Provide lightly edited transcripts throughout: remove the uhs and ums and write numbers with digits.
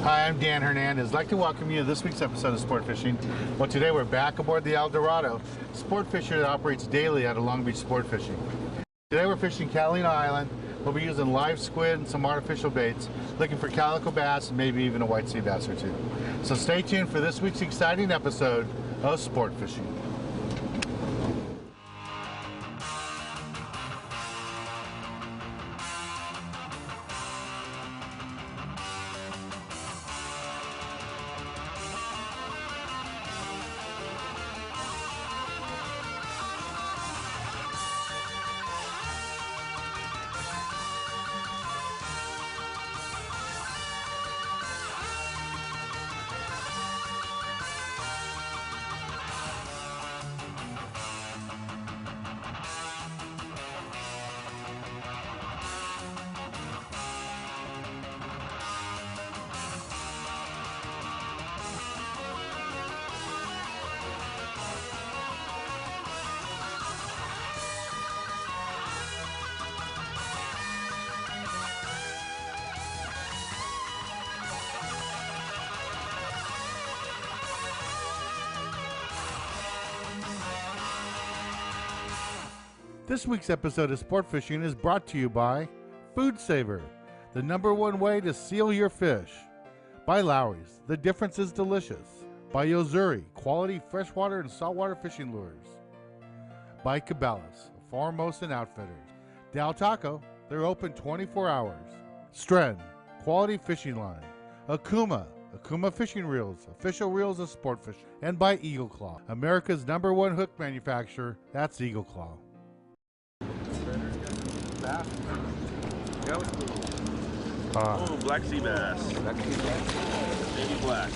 Hi, I'm Dan Hernandez. I'd like to welcome you to this week's episode of Sport Fishing. Well, today we're back aboard the Dorado, sport fisher that operates daily out of Long Beach Sport Fishing. Today we're fishing Catalina Island. We'll be using live squid and some artificial baits, looking for calico bass and maybe even a white sea bass or two. So stay tuned for this week's exciting episode of Sport Fishing. This week's episode of Sport Fishing is brought to you by Food Saver, the #1 way to seal your fish. By Lowry's, the difference is delicious. By Yozuri, quality freshwater and saltwater fishing lures. By Cabela's, foremost in outfitters. Del Taco, they're open 24 hours. Stren, quality fishing line. Akuma fishing reels, official reels of sport fishing. And by Eagle Claw, America's #1 hook manufacturer, that's Eagle Claw. Bass. Oh, black sea bass. Black sea bass. Baby black.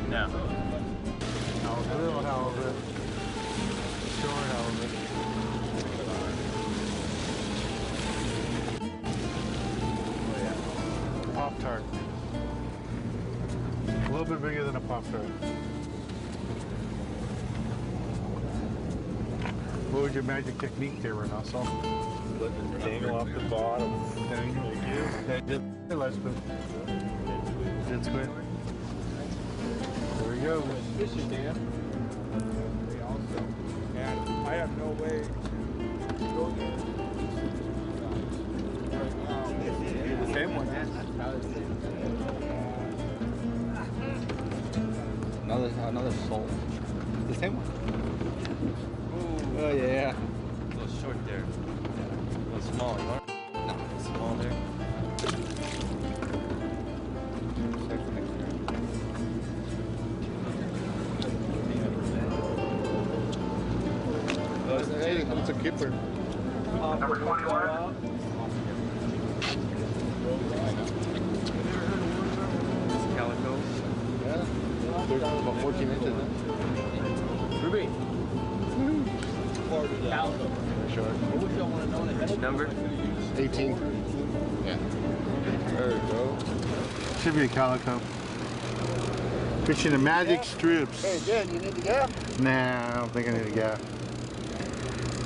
No. Halibut. Shore halibut. Pop-Tart. A little bit bigger than a Pop-Tart. What was your magic technique there, Renasso? Let the dangle off the bottom. Dangle. Hey, let's go. Dead squid. There we go. Fishing, Dan. And I have no way to go there. The same one. Another soul. The same one. Ooh. Oh yeah. A little short there. A little small. You want? No, small there. Hey, that's a keeper. Number 21. Calico. Yeah. They're about 14 inches. Ruby. Calico. Short. Which number? 18. Yeah. There we go. Should be a calico. Fishing the magic strips. Hey, Dan, you need the gap? Nah, I don't think I need a gap.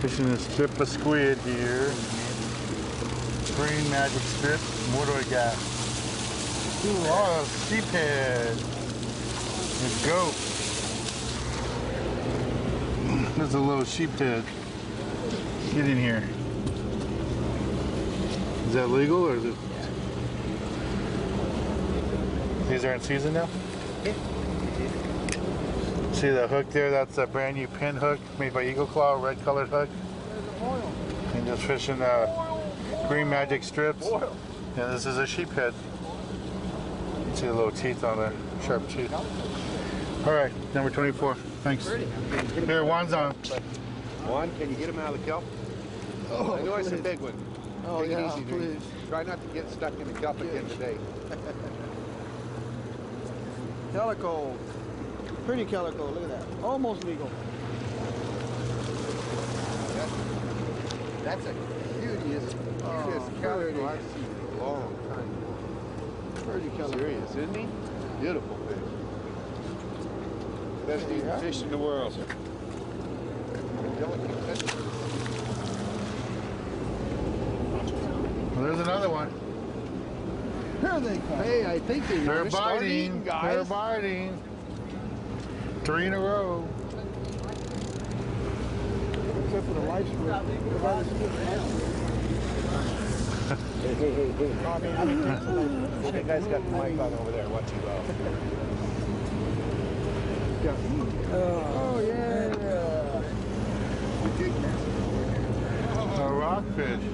Fishing a strip of squid here. Green magic strip. What do I got? Ooh, oh, sheephead. A goat. There's a little sheephead. Get in here. Is that legal or is it? These are in season now? See the hook there? That's a brand new pin hook made by Eagle Claw, red colored hook. And just fishing green magic strips. Yeah, this is a sheephead. See the little teeth on there, sharp teeth. All right, number 24. Thanks. Here, Juan's on. Juan, can you get him out of the kelp? Oh, I know it's a big one. Oh, yeah, please. Try not to get stuck in the cup again today. Calico. Pretty calico, look at that. Almost legal. That's a cutest calico I've seen in a long time. Pretty calico. Serious, isn't he? Beautiful fish. Best eating fish in the world. Well, there's another one. Here they come. Hey, I think They're start biting. eating, guys. They're biting. 3 in a row. Except for the light squid. Hey. The guy's got the mic on over there. Watch you go. Oh, yeah. A rockfish.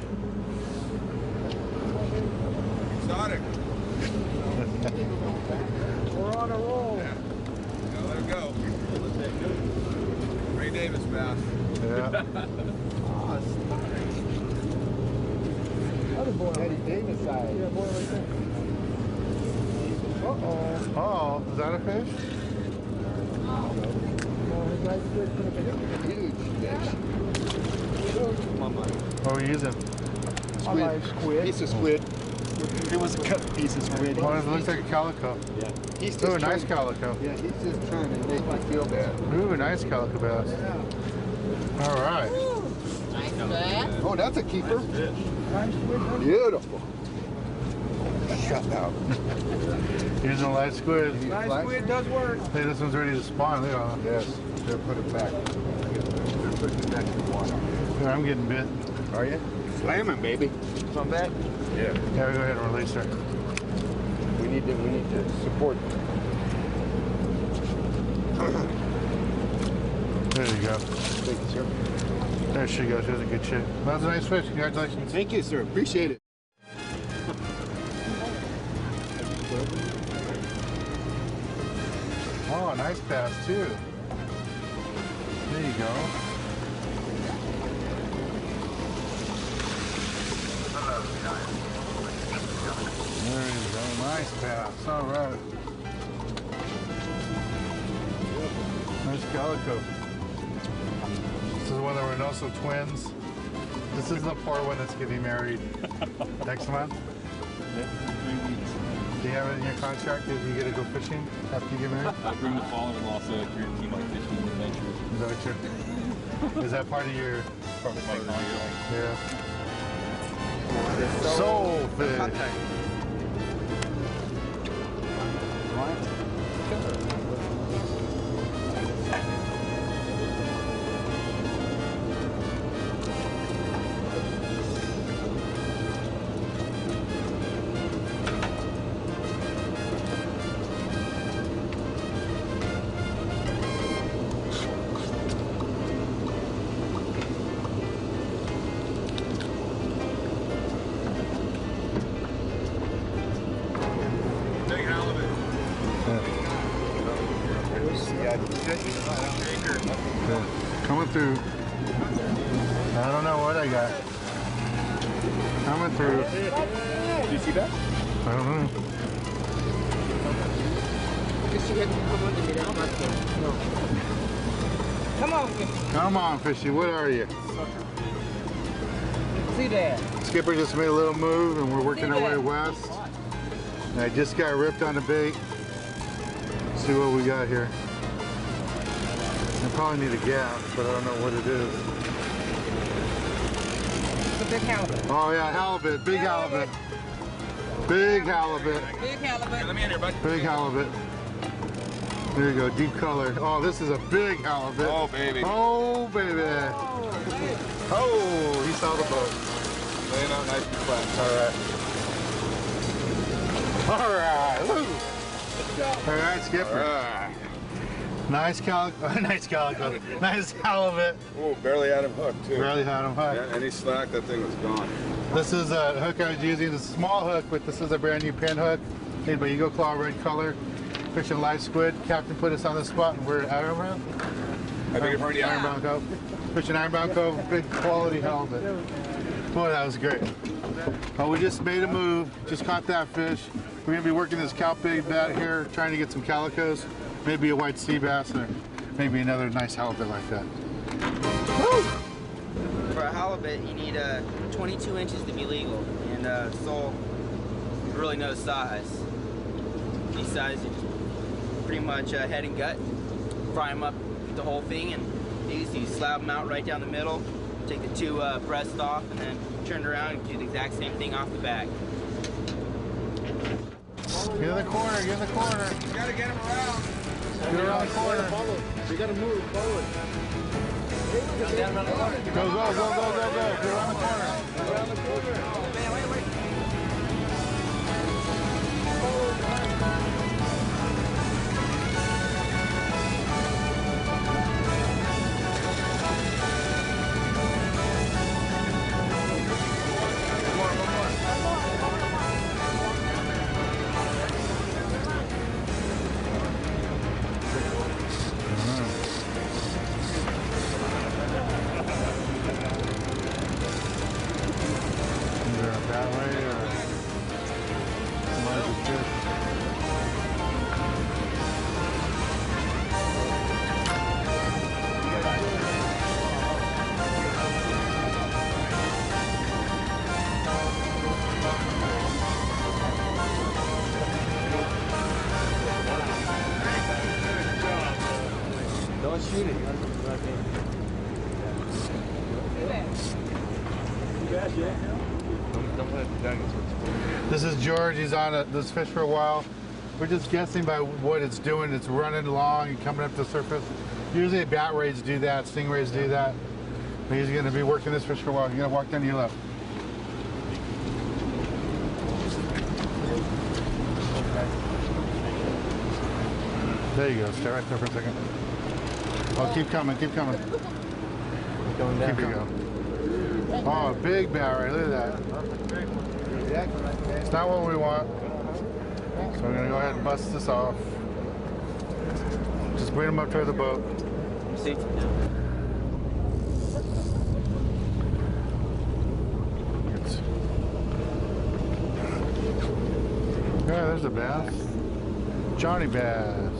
Exotic. We're on a roll. Yeah, let it go. Ray Davis bass. Yeah. Other boy. Eddie Davis side. Yeah, boy right there. Uh-oh. Oh, is that a fish? Huge fish. What are we using? A live squid. Piece of squid. It was a cut piece of squid. Oh, it looks like a calico. Yeah. He's Ooh, just nice trying, calico. yeah, he's just trying to make me feel bad. Ooh, nice calico bass. All right. Oh, that's a keeper. Nice squid. Beautiful. Shut up. Using a live squid. Nice squid does work. Hey, this one's ready to spawn. Look at that. Yes, they're putting it back. They're putting it back in the water. I'm getting bit. Are you? Slamming, baby. Come back. Yeah. Yeah, go ahead and release her. We need to support. There you go. Thank you, sir. There she goes. She has a good shape. That was a nice fish. Congratulations. Thank you, sir. Appreciate it. Oh, nice bass too. There you go. There you go. Nice bass. All right. Nice calico. This is one of the Reynoso twins. This is the poor one that's getting married next month. Do you have it in your contract that you get to go fishing after you get married? I bring the father-in-law so I guarantee my fishing adventures. Is that what you're... Is that part of your... Part of my contract. Yeah. Soul fish. Big halibut. Coming through. I don't know what I got. Coming through. Did you see that? I don't know. Come on, Come on, fishy. What are you? see that. Skipper just made a little move and we're working our way west. And I just got ripped on the bait. Let's see what we got here. I probably need a gap, but I don't know what it is. It's a big halibut. Oh yeah, halibut, big halibut. Big halibut, Big halibut. Let me in here, bud. big halibut. There you go, deep color. Oh, this is a big halibut. Oh, baby. Oh, baby. Oh, he saw the boat. Laying out nice and flat. All right. Woo. All right, Skipper. Alright. Nice calico. Nice calico. Nice halibut. Oh, barely had him hooked, too. Barely had him hooked. Yeah, any slack, that thing was gone. This is a hook I was using. It's a small hook, but this is a brand new pin hook made by Eagle Claw, red color. Fishing live squid. Captain put us on the spot and we're at Ironbound. I beg your pardon, yeah. Ironbound Cove. Fishing Ironbound Cove, big quality halibut. Boy, that was great. Oh, we just made a move. Just caught that fish. We're gonna be working this cow pig bat here, trying to get some calicos, maybe a white sea bass, or maybe another nice halibut like that. Woo! For a halibut, you need 22 inches to be legal, and sole, really no size. These sizes, pretty much head and gut. Fry them up, the whole thing, and easy. Slab them out right down the middle. Take the two breasts off, and then turn around and do the exact same thing off the back. Get in the corner, get in the corner. You gotta get him around. Get around the corner. We gotta move forward. Go, go, go, go, go, go, go. Get around the corner. Around the corner. Wait. Don't shoot it. Don't put it down. This is George. He's on this fish for a while. We're just guessing by what it's doing. It's running along and coming up to the surface. Usually bat rays do that, stingrays do that. But he's going to be working this fish for a while. You're going to walk down to your left. There you go. Stay right there for a second. Oh, keep coming, keep coming. Going down. Keep going. Oh, a big bat ray. Look at that. It's not what we want. So we're going to go ahead and bust this off. Just bring him up to the boat. See? Yeah, there's a bass. Johnny bass.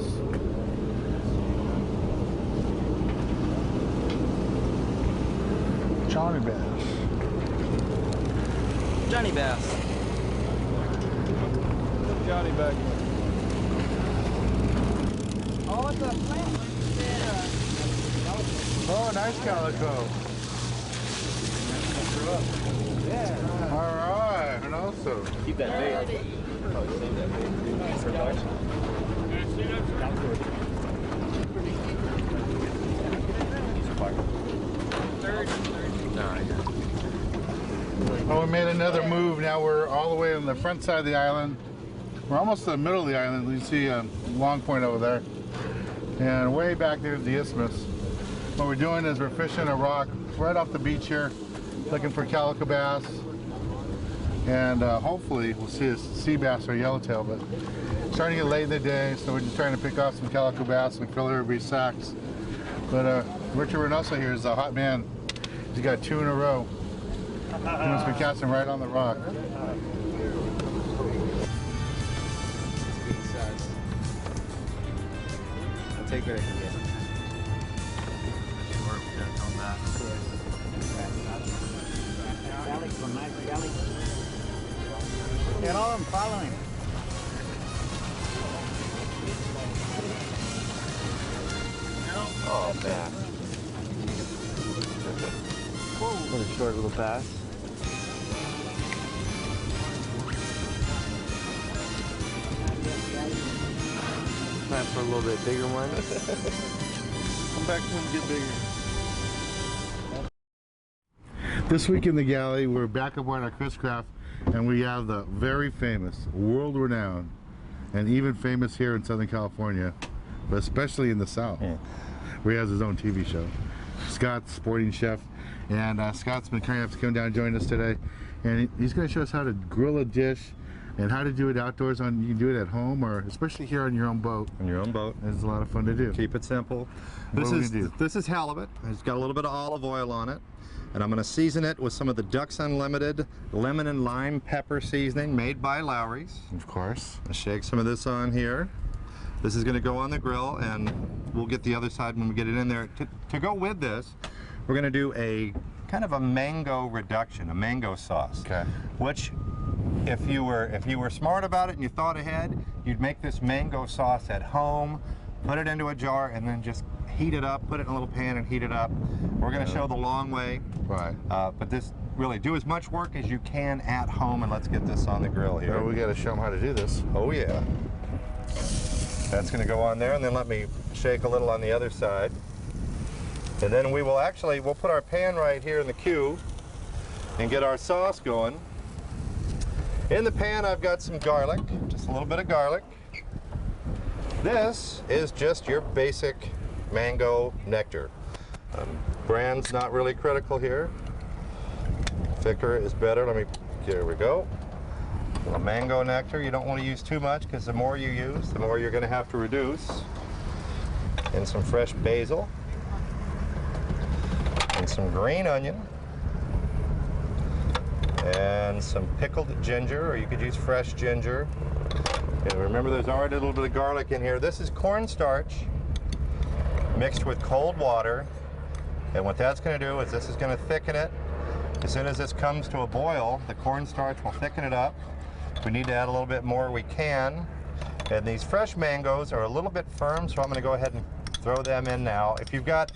Johnny bass. Johnny bass. Johnny back. Oh, it's a plant. Oh, nice calico. Yeah. All right, and also. Keep that bait. Probably save that bait for lunch. Oh, we made another move. Now we're all the way on the front side of the island. We're almost to the middle of the island. You see a long point over there. And way back there's the isthmus. What we're doing is we're fishing a rock right off the beach here, looking for calico bass. And hopefully we'll see a sea bass or yellowtail, but it's starting to get late in the day, so we're just trying to pick off some calico bass and fill everybody's sacks. But Richard Reynoso here is a hot man. He's got 2 in a row. He must be casting right on the rock. I'll take what I can get. Get on, following. Oh, man. What a short little pass. Time for a little bit bigger one. Come back when you get bigger. This week in the galley, we're back aboard our Chris Craft, and we have the very famous, world-renowned, and even famous here in Southern California, but especially in the South, where he has his own TV show. Scott, sporting chef, and Scott's been kind enough to come down and join us today, and he's going to show us how to grill a dish and how to do it outdoors. You can do it at home, or especially here on your own boat. On your own boat. It's a lot of fun to do. Keep it simple. What are we gonna do? This is halibut. It's got a little bit of olive oil on it. And I'm going to season it with some of the Ducks Unlimited lemon and lime pepper seasoning made by Lowry's. Of course. I'll shake some of this on here. This is going to go on the grill, and we'll get the other side when we get it in there. To go with this, we're going to do a kind of a mango reduction, a mango sauce. Okay. Which, if you were smart about it and you thought ahead, you'd make this mango sauce at home, put it into a jar, and then just heat it up, put it in a little pan and heat it up. We're going to show the long way. Right. But this, really, do as much work as you can at home, and let's get this on the grill here. Well, we got to show them how to do this. Oh yeah. That's going to go on there, and then let me shake a little on the other side. And then we will we'll put our pan right here in the queue and get our sauce going. In the pan, I've got some garlic, just a little bit of garlic. This is just your basic mango nectar. Brand's not really critical here. Thicker is better. Here we go. A mango nectar, you don't want to use too much because the more you use, the more you're going to have to reduce. And some fresh basil. And some green onion. And some pickled ginger, or you could use fresh ginger. And remember, there's already a little bit of garlic in here. This is cornstarch mixed with cold water. And what that's going to do is this is going to thicken it. As soon as this comes to a boil, the cornstarch will thicken it up. If we need to add a little bit more, we can. And these fresh mangoes are a little bit firm, so I'm going to go ahead and throw them in now. If you've got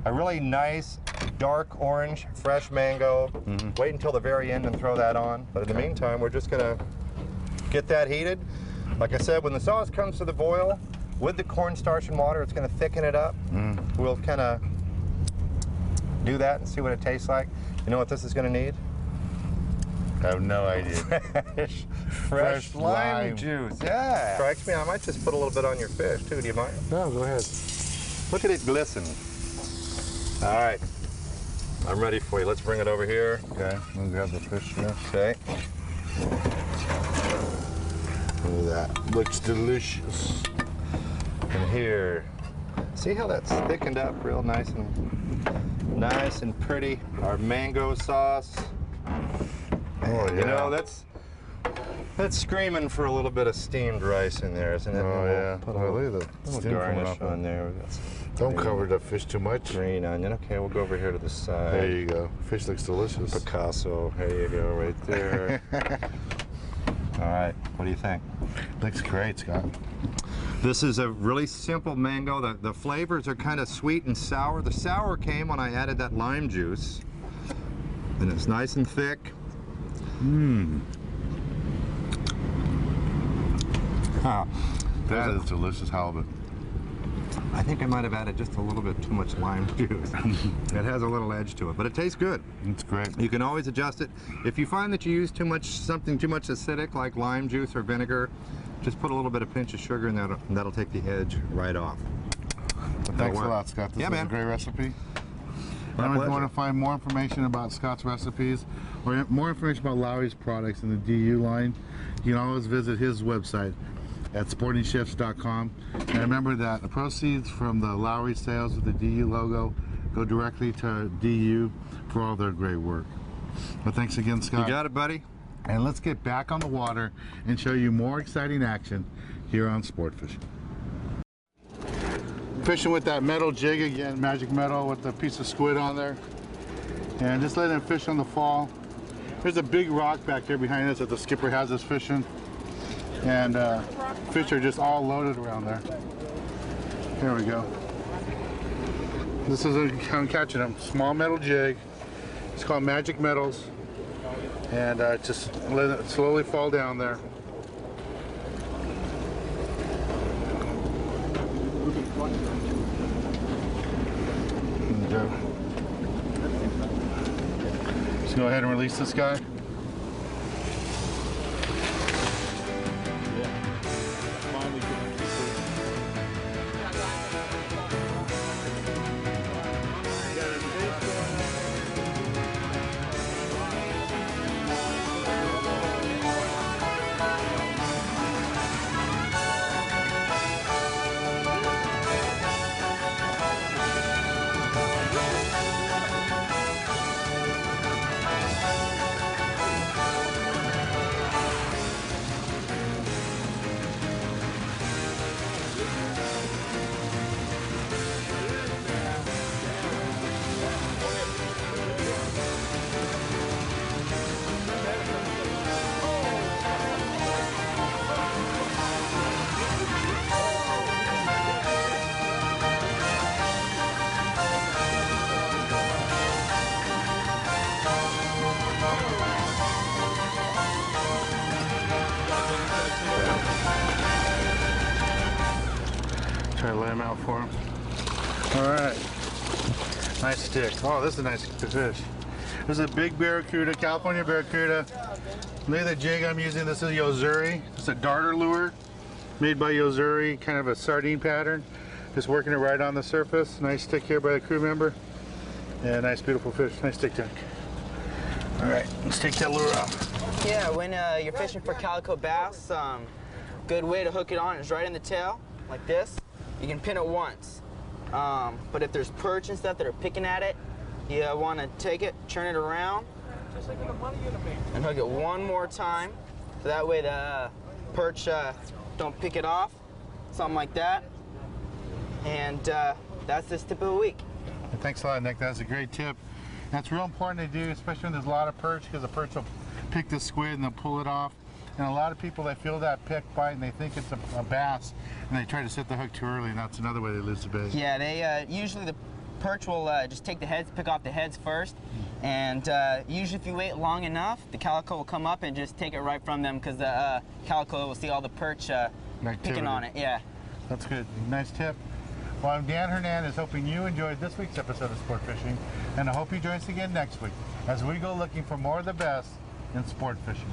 a really nice dark orange fresh mango, wait until the very end and throw that on. But in the meantime, we're just going to get that heated. Like I said, when the sauce comes to the boil, with the cornstarch and water, it's going to thicken it up. We'll kind of do that and see what it tastes like. You know what this is going to need? I have no idea. Fresh lime juice. Yeah. Strikes me, I might just put a little bit on your fish too. Do you mind? No, go ahead. Look at it glisten. All right. I'm ready for you. Let's bring it over here. Okay, we'll grab the fish here. Okay. Look at that. Looks delicious. And here. See how that's thickened up real nice and pretty. Our mango sauce. Oh, yeah. You know, that's screaming for a little bit of steamed rice in there, isn't it? Oh, yeah. Put Oh, a look at little the steam coming garnish off on there. We've got some Don't cover the fish too much. green onion. Okay, we'll go over here to the side. There you go. Fish looks delicious. Picasso. There you go, right there. All right. What do you think? Looks great, Scott. This is a really simple mango. The flavors are kind of sweet and sour. The sour came when I added that lime juice. And it's nice and thick. That is delicious halibut. I think I might have added just a little bit too much lime juice. It has a little edge to it, but it tastes good. It's great. You can always adjust it. If you find that you use something too much acidic, like lime juice or vinegar, just put a little bit of pinch of sugar in that, and that'll take the edge right off. Well, thanks a lot, Scott. This was a great recipe. And if you want to find more information about Scott's recipes or more information about Lowry's products in the DU line, you can always visit his website at sportingchefs.com. And remember that the proceeds from the Lowry sales with the DU logo go directly to DU for all their great work. But thanks again, Scott. You got it, buddy. And let's get back on the water and show you more exciting action here on Sport Fishing. Fishing with that metal jig again, magic metal with a piece of squid on there. And just letting it fish on the fall. There's a big rock back there behind us that the skipper has us fishing. And fish are just all loaded around there. Here we go. This is I'm catching them. Small metal jig. It's called Magic Metals. And just let it slowly fall down there. There you go. Just go ahead and release this guy. Try to lay them out for him. All right. Nice stick. Oh, this is a nice fish. This is a big Barracuda, California Barracuda. Look at the jig I'm using. This is Yozuri. It's a darter lure made by Yozuri, kind of a sardine pattern. Just working it right on the surface. Nice stick here by the crew member. Yeah, nice beautiful fish. Nice stick jack. All right, let's take that lure off. Yeah, when you're fishing for calico bass, good way to hook it on is right in the tail, like this. You can pin it once. But if there's perch and stuff that are picking at it, you want to take it, turn it around, and hook it one more time. So that way the perch don't pick it off, something like that. And that's this tip of the week. Thanks a lot, Nick. That's a great tip. That's real important to do, especially when there's a lot of perch, because the perch will pick the squid and they'll pull it off. And a lot of people, they feel that pick bite and they think it's a bass, and they try to set the hook too early, and that's another way they lose the bait. Yeah, they usually the perch will just take the heads, pick off the heads first, and usually if you wait long enough, the calico will come up and just take it right from them, because the calico will see all the perch picking on it. Yeah. That's good. Nice tip. Well, I'm Dan Hernandez, hoping you enjoyed this week's episode of Sport Fishing, and I hope you join us again next week as we go looking for more of the best in sport fishing.